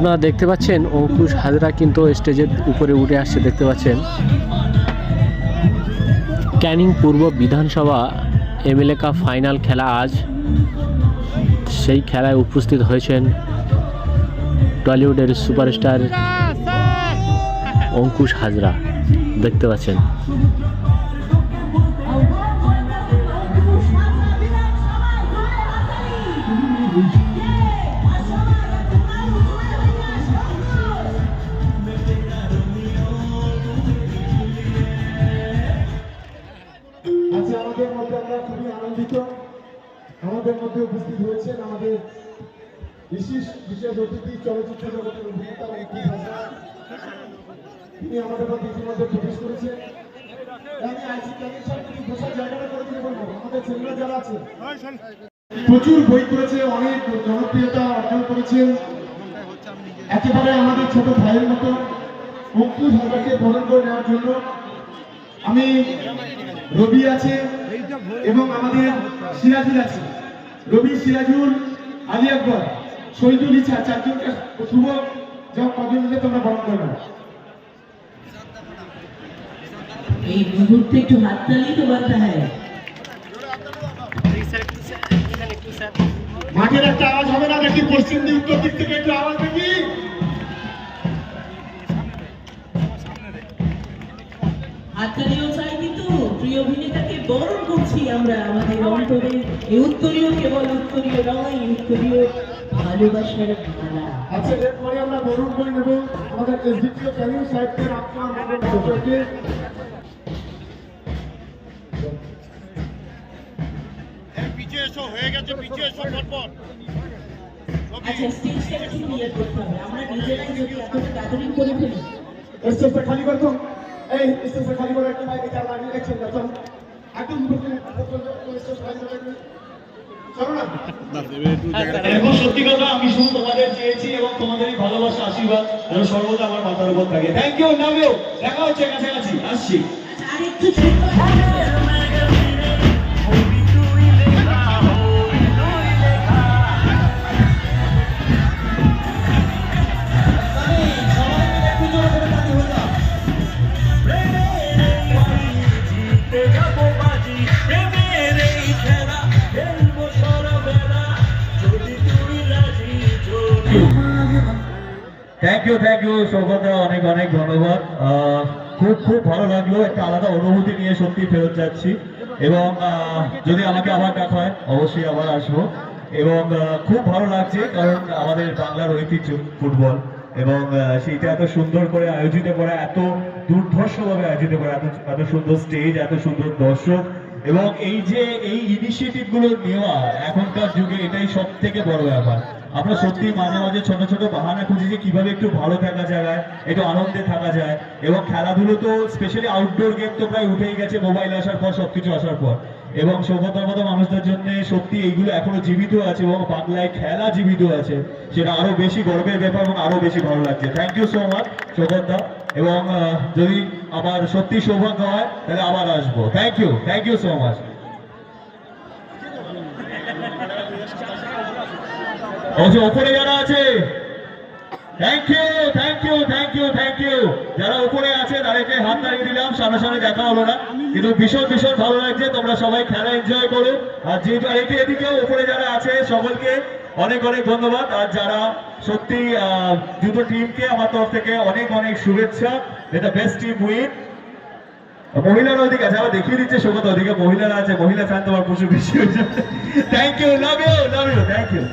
আপনারা দেখতে পাচ্ছেন অঙ্কুশ হাজরা কিন্তু স্টেজের উপরে উঠে আসছে। দেখতে পাচ্ছেন ক্যানিং পূর্ব বিধানসভা এমএলএ কাপ ফাইনাল খেলা আজ। সেই খেলায় উপস্থিত হয়েছেন টলিউডের সুপারস্টার অঙ্কুশ হাজরা। দেখতে পাচ্ছেন আমাদের মধ্যে আমরা খুবই আনন্দিত। আমাদের মধ্যে উপস্থিত হয়েছেন আমাদের বিশেষ অতিথি চলচ্চিত্র জগতের অভিনেতা অঙ্কুশ হাজরা। তিনি আমাদের মধ্যে ইতিমধ্যে প্রবেশ করেছেন। আমি আইসি ক্যানিং সাহেবকে বসার জায়গাটা করে দিতে বলবো। আমাদের ছেলেরা যারা আছে প্রচুর বই করেছে, অনেক জনপ্রিয়তা অর্জন করেছেন। একেবারে আমাদের ছোট ভাইয়ের মতো অঙ্কুশ হাজরাকে বরণ করে নেওয়ার জন্য আমি রবি আছে এবং আমাদের সিরাজুল আছে। রবি, সিরাজুল, আলী আকবর, শহীদুল ইচ্ছা চারজনকে শুভ যা কজন মিলে তোমরা বরণ করে নাও। এই মুহূর্তে একটু হাততালি তো বাজতে হয়। মাঠের একটা আওয়াজ হবে না নাকি? পশ্চিম দিক উত্তর দিক থেকে একটু আওয়াজ দেখি। হাততালিও চাই, কিন্তু প্রিয় অভিনেতাকে বরণ করছি আমরা আমাদের অন্তরে। এই উত্তরীয় কেবল উত্তরীয় নয়, উত্তরীয় ভালোবাসার ধারা। আচ্ছা, এরপরে আমরা বরণ করে নেব আমাদের এসডিপিও ক্যানিং সাহেবকে। আচ্ছা, স্টেজটা একটু ক্লিয়ার করতে হবে। আমরা নিজেরাই যদি এতটা গাদারিং করে ফেলি। স্টেজটা খালি করতো। এই স্টেজটা খালি করে একটা বাইরে চার লাগিয়ে রেখেছেন না? চল একদম সত্যি কথা, আমি শুধু তোমাদের চেয়েছি এবং তোমাদেরই ভালোবাসা আশীর্বাদ যেন সর্বদা আমার মাথার উপর থাকে। Thank you, love you. দেখা হচ্ছে কাছাকাছি, আসছি। আরেকটু থ্যাংক ইউ সৌগত, অনেক অনেক ধন্যবাদ। খুব ভালো লাগলো, একটা আলাদা অনুভূতি নিয়ে সত্যি ফেরত যাচ্ছি। এবং যদি আমাকে আবার ডাকা হয় অবশ্যই আবার আসবো। এবং খুব ভালো লাগছে, কারণ আমাদের বাংলার ঐতিহ্য ফুটবল, এবং সেইটা এত সুন্দর করে আয়োজিত করা, এত দুর্ধর্ষভাবে আয়োজিত করা, এত সুন্দর স্টেজ, এত সুন্দর দর্শক, এবং এই যে এই ইনিশিয়েটিভ গুলো নেওয়া এখনকার যুগে, এটাই সব থেকে বড় ব্যাপার। আমরা সত্যি মাঝে মাঝে ছোট ছোট বাহানা খুঁজি যে কিভাবে একটু ভালো থাকা যায়, একটু আনন্দে থাকা যায়। এবং খেলাধুলো তো স্পেশালি আউটডোর গেম তো প্রায় উঠেই গেছে মোবাইল আসার পর, সবকিছু আসার পর। এবং সৌগতার মতো মানুষদের জন্য সত্যি এইগুলো এখনো জীবিত আছে, এবং বাংলায় খেলা জীবিত আছে, সেটা আরো বেশি গর্বের ব্যাপার এবং আরো বেশি ভালো লাগছে। থ্যাংক ইউ সো মাচ সৌগতদা। এবং যদি আমার সত্যি সৌভাগ্য হয় তাহলে আবার আসবো। Thank you so much. উপরে যারা আছে, থ্যাংক ইউ। যারা উপরে আছে তাদেরকে হাত দাঁড়িয়ে দিলাম, সামনাসামনি দেখা হলো না, কিন্তু ভীষণ ভালো লাগছে। তোমরা সবাই খেলা এনজয় করো। আর যেহেতু এদিকেও উপরে যারা আছে সকলকে অনেক ধন্যবাদ। আর যারা সত্যি দুটো টিমকে আমার তরফ থেকে অনেক শুভেচ্ছা। এটা বেস্ট টিম উইন। মহিলারা ওদিকে আছে, আবার দেখিয়ে দিচ্ছে সৌগত, ওদিকে মহিলারা আছে, মহিলা ফ্যান তোমার প্রচুর বেশি হয়েছে। Thank you, love you.